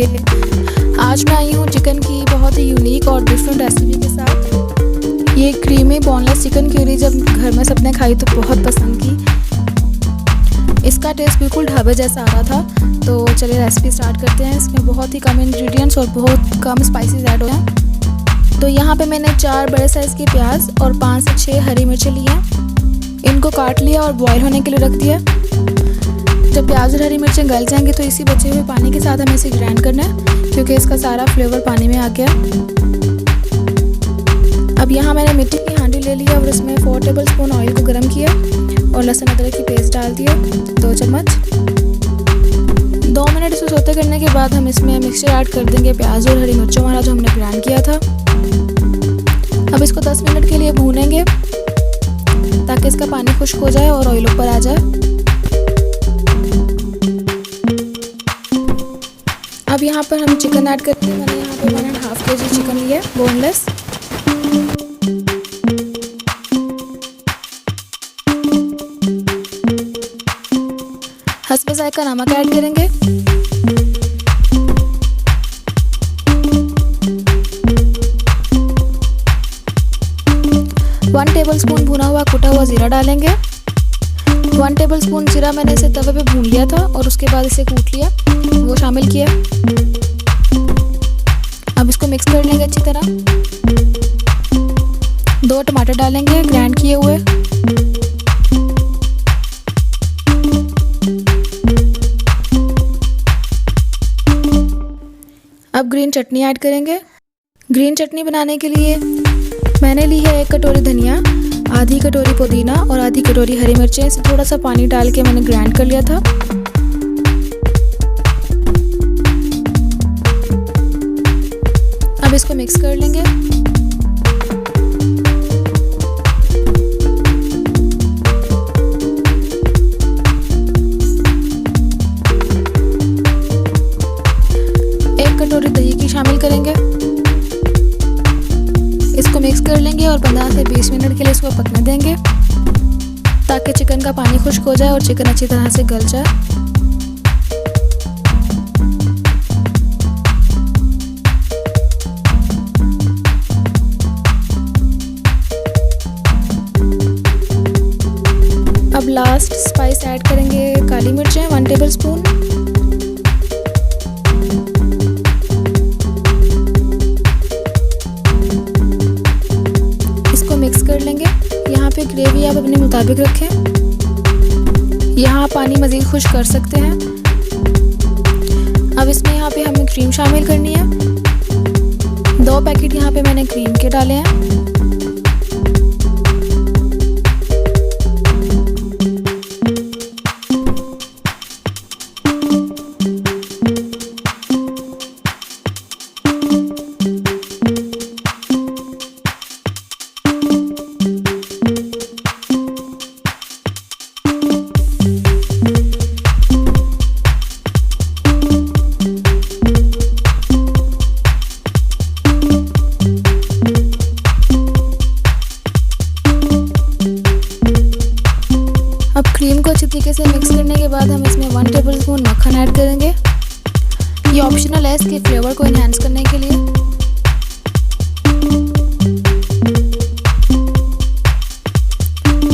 करेंगे। आज मैं आई हूँ चिकन की बहुत ही यूनिक और डिफरेंट रेसिपी के साथ। ये क्रीमी बोनलेस चिकन क्यूरी जब घर में सबने खाई तो बहुत पसंद की। इसका टेस्ट बिल्कुल ढाबे जैसा आ रहा था। तो चलिए रेसिपी स्टार्ट करते हैं। इसमें बहुत ही कम इंग्रेडिएंट्स और बहुत कम स्पाइसेस ऐड हुए हैं। तो यहाँ पे मैंने 4 बड़े साइज़ के प्याज और 5 से 6 हरी मिर्चें ली हैं। इनको काट लिया और बॉईल होने के लिए रख दिया। जब प्याज और हरी मिर्चें गल जाएंगी तो इसी बचे हुए पानी के साथ हमें इसे ग्राइंड करना है, क्योंकि इसका सारा फ्लेवर पानी में आ गया। अब यहाँ मैंने मिट्टी की हांडी ले लिया और इसमें 4 टेबलस्पून ऑयल को गर्म किया और लहसुन अदरक की पेस्ट डाल दिया 2 चम्मच। 2 मिनट इसे सोते करने के बाद हम इसमें मिक्सचर ऐड कर देंगे प्याज और हरी मिर्चों वाला जो हमने ग्राइंड किया था। अब इसको 10 मिनट के लिए भूनेंगे ताकि इसका पानी खुश्क हो जाए और ऑयल ऊपर आ जाए। अब यहाँ पर हम चिकन ऐड करते हैं। मैंने यहाँ पे 1.5 kg चिकन लिया है बोनलेस। हस्बे जायका नमक ऐड करेंगे। वन टेबलस्पून भुना हुआ कुटा हुआ जीरा डालेंगे। 1 टेबलस्पून जीरा मैंने इसे तवे पे भून लिया था और उसके बाद इसे कूट लिया, वो शामिल किया। अब इसको मिक्स कर लेंगे अच्छी तरह। 2 टमाटर डालेंगे ग्राइंड किए हुए। अब ग्रीन चटनी ऐड करेंगे। ग्रीन चटनी बनाने के लिए मैंने ली है 1 कटोरी धनिया, आधी कटोरी पुदीना और आधी कटोरी हरी मिर्चें। इसे थोड़ा सा पानी डाल के मैंने ग्राइंड कर लिया था। अब इसको मिक्स कर लेंगे। एक कटोरी दही की शामिल करेंगे। इसको मिक्स कर लेंगे और 15 से 20 मिनट के लिए इसको पकने देंगे ताकि चिकन का पानी खुश्क हो जाए और चिकन अच्छी तरह से गल जाए। अब लास्ट स्पाइस ऐड करेंगे काली मिर्चें 1 टेबलस्पून। मिक्स कर लेंगे। यहाँ पे ग्रेवी आप अपने मुताबिक रखें। यहाँ पानी मज़ीद खुश्क कर सकते हैं। अब इसमें यहाँ पे हमें क्रीम शामिल करनी है। 2 पैकेट यहाँ पे मैंने क्रीम के डाले हैं। अब क्रीम को अच्छी तरीके से मिक्स करने के बाद हम इसमें 1 टेबलस्पून मक्खन ऐड करेंगे। ये ऑप्शनल है इसके फ्लेवर को एनहांस करने के लिए।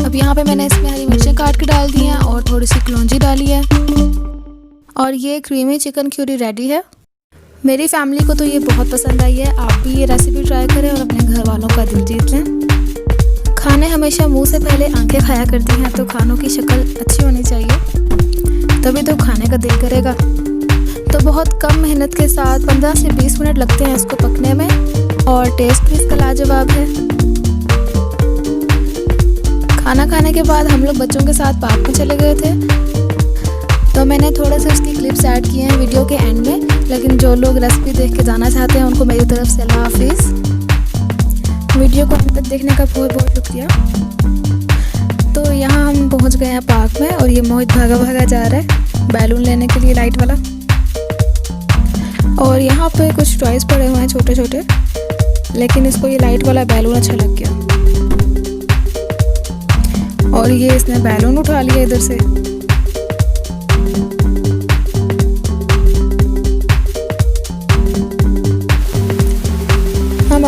अब यहाँ पे मैंने इसमें हरी मिर्चें काट के डाल दी हैं और थोड़ी सी कलौंजी डाली है और ये क्रीमी चिकन क्यूरी रेडी है। मेरी फैमिली को तो ये बहुत पसंद आई है। आप भी ये रेसिपी ट्राई करें और अपने घर वालों का दिल जीत लें। खाने हमेशा मुंह से पहले आंखें खाया करती हैं, तो खानों की शक्ल अच्छी होनी चाहिए, तभी तो खाने का दिल करेगा। तो बहुत कम मेहनत के साथ 15 से 20 मिनट लगते हैं इसको पकने में और टेस्ट भी इसका लाजवाब है। खाना खाने के बाद हम लोग बच्चों के साथ पार्क में चले गए थे, तो मैंने थोड़े से उसकी क्लिप्स ऐड किए हैं वीडियो के एंड में। लेकिन जो लोग रेसिपी देख के जाना चाहते हैं उनको मेरी तरफ से अल्लाह हाफिज़। वीडियो को अंत तक देखने का बहुत बहुत शुक्रिया। तो यहाँ हम पहुँच गए हैं पार्क में और ये मोहित भागा भागा जा रहा है बैलून लेने के लिए, लाइट वाला। और यहाँ पे कुछ टॉयज पड़े हुए हैं छोटे छोटे, लेकिन इसको ये लाइट वाला बैलून अच्छा लग गया और ये इसने बैलून उठा लिया इधर से।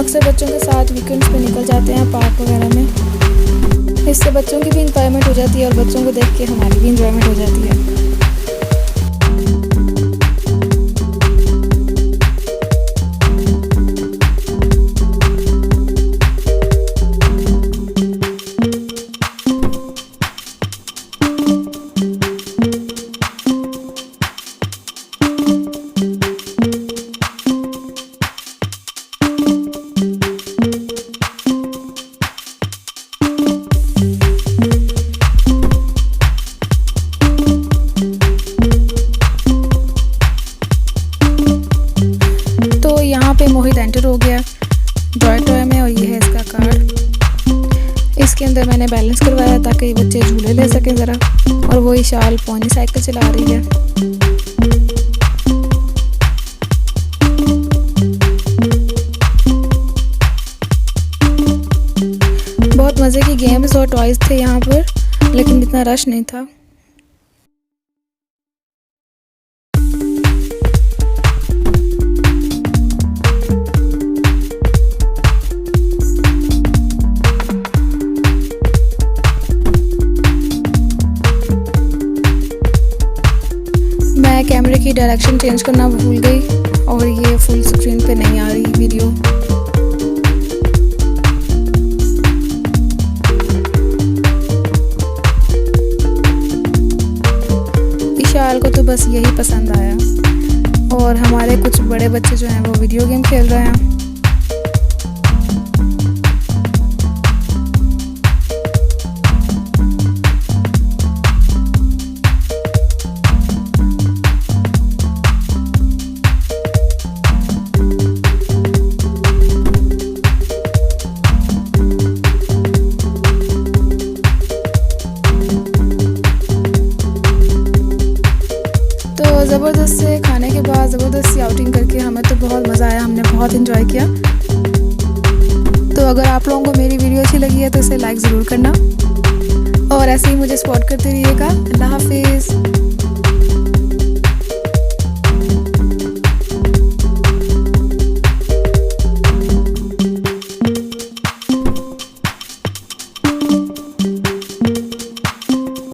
अक्सर बच्चों के साथ वीकेंड्स पे निकल जाते हैं पार्क वगैरह में। इससे बच्चों की भी इंजॉयमेंट हो जाती है और बच्चों को देख के हमारी भी इंजॉयमेंट हो जाती है। यहाँ पे मोहित एंटर हो गया जॉय टॉय में और ये है इसका कार्ड। इसके अंदर मैंने बैलेंस करवाया ताकि बच्चे झूले ले सकें ज़रा। और वो इशाल पोनी साइकिल चला रही है। बहुत मज़े की गेम्स और टॉयज़ थे यहाँ पर, लेकिन इतना रश नहीं था। मैं कैमरे की डायरेक्शन चेंज करना भूल गई और ये फुल स्क्रीन पे नहीं आ रही वीडियो। इशाल को तो बस यही पसंद आया और हमारे कुछ बड़े बच्चे जो हैं वो वीडियो गेम खेल रहे हैं। ज़बरदस्त से खाने के बाद ज़बरदस्त सी आउटिंग करके हमें तो बहुत मज़ा आया, हमने बहुत एंजॉय किया। तो अगर आप लोगों को मेरी वीडियो अच्छी लगी है तो इसे लाइक ज़रूर करना और ऐसे ही मुझे सपोर्ट करते रहिएगा। अल्लाह हाफिज़।